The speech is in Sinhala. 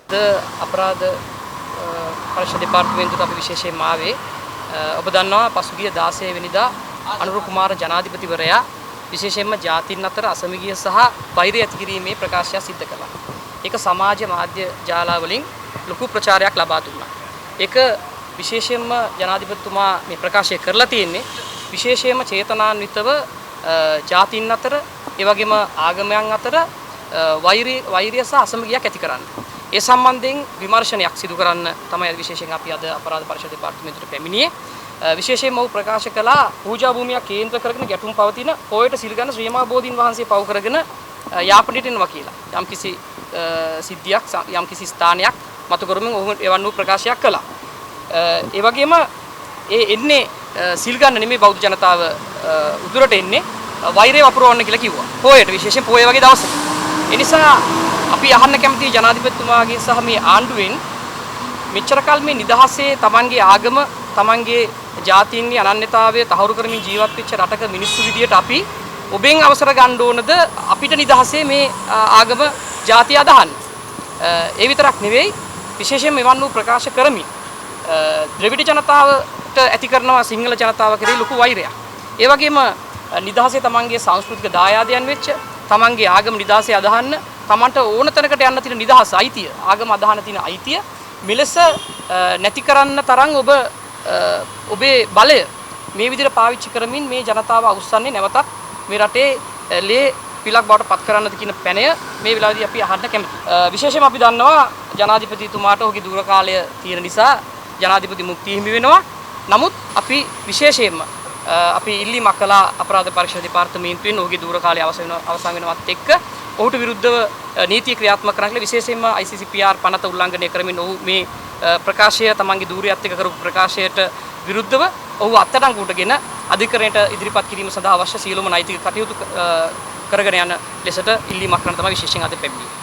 අපරාධ පරීක්ෂා දෙපාර්තමේන්තුවට අපි විශේෂයෙන්ම ආවේ ඔබ දන්නවා පසුගිය 16 වෙනිදා අනුර කුමාර ජනාධිපතිවරයා විශේෂයෙන්ම ජාතීන් අතර අසමගිය සහ වෛරය ඇති කිරීමේ ප්‍රකාශය සිද්ධ කළා. ඒක සමාජ මාධ්‍ය ජාලා වලින් ලොකු ප්‍රචාරයක් ලබා දුන්නා. ඒක විශේෂයෙන්ම ජනාධිපතිතුමා මේ ප්‍රකාශය කරලා තියෙන්නේ විශේෂයෙන්ම චේතනාන්විතව ජාතීන් අතර ඒ වගේම ආගමයන් අතර වෛරය සහ අසමගියක් ඇති කරන්න. ඒ සම්බන්ධයෙන් විමර්ශනයක් සිදු කරන්න තමයි විශේෂයෙන් අපි අද අපරාධ පරීක්ෂා දෙපාර්තමේන්තුවට පැමිණියේ. විශේෂයෙන්ම ඔහු ප්‍රකාශ කළා පූජා භූමියක් කේන්ද්‍ර කරගෙන ගැටුම් පවතින පොයට සිල්ගන්න ශ්‍රී මහා බෝධීන් වහන්සේ පව කරගෙන යාපනයට එනවා කියලා. යම්කිසි සිද්ධියක් යම්කිසි ස්ථානයක් මතු කරමින් ඔහු එවන් වූ ප්‍රකාශයක් කළා. ඒ වගේම එන්නේ සිල්ගන්න නෙමෙයි බෞද්ධ ජනතාව උදුරට එන්නේ වෛරය වපුරවන්න කියලා කිව්වා. පොයට විශේෂයෙන් පොය වගේ දවසක. ඒ නිසා අපි අහන්න කැමති ජනාධිපතිතුමාගේ සහ මේ ආණ්ඩුවෙන් මෙච්චර කල් මේ නිදහසේ Tamanගේ ආගම Tamanගේ ජාතීන්ගේ අනන්‍යතාවය තහවුරු කරමින් ජීවත් වෙච්ච රටක මිනිස්සු විදියට අපි ඔබෙන් අවසර ගන්න ඕනද අපිට නිදහසේ මේ ආගම ජාතිය අදහන්න. ඒ විතරක් නෙවෙයි විශේෂයෙන් මෙවන් වූ ප්‍රකාශ කරමින් ද්‍රවිඩ ජනතාවට ඇති කරනවා සිංහල ජනතාව කෙරෙහි ලොකු වෛරයක්. ඒ වගේම නිදහසේ Tamanගේ සංස්කෘතික දායාදයන් වෙච්ච Tamanගේ ආගම නිදහසේ අදහන්න තමන්ට ඕන තැනකට යන්න තියෙන නිදහස අයිතිය ආගම අදහන තියෙන අයිතිය මෙලෙස නැති කරන්න තරම් ඔබේ බලය මේ විදිහට පාවිච්චි කරමින් මේ ජනතාව අවුස්සන්නේ නැවතත් මේ රටේ ලේ පිලක් බවට පත් කරන්නද කියන පැනය මේ වෙලාවේදී අපි අහන්න කැමතියි. විශේෂයෙන්ම අපි දන්නවා ජනාධිපතිතුමාට ඔහුගේ දුර කාලය තියෙන නිසා ජනාධිපති මුක්තිය හිමි වෙනවා. නමුත් අපි විශේෂයෙන්ම අපි ඉල්ලීමක් කළා අපරාධ පරීක්ෂා දෙපාර්තමේන්තුවෙන් ඔහුගේ දුර කාලය අවසන් වෙනවත් එක්ක ඔහුට විරුද්ධව නීතිය ක්‍රියාත්මක කරන්න කියලා විශේෂයෙන්ම ICCPR පනත උල්ලංඝනය කරමින් ඔහු මේ ප්‍රකාශය තමන්ගේ දූරියත් එක්ක කරපු ප්‍රකාශයට විරුද්ධව ඔහු අත්අඩංගුවටගෙන අධිකරණයට ඉදිරිපත් කිරීම සඳහා අවශ්‍ය සියලුම නෛතික කටයුතු කරගෙන යන ලෙසට ඉල්ලීමක් කරන තමයි විශේෂයෙන් අද පැමිණියේ.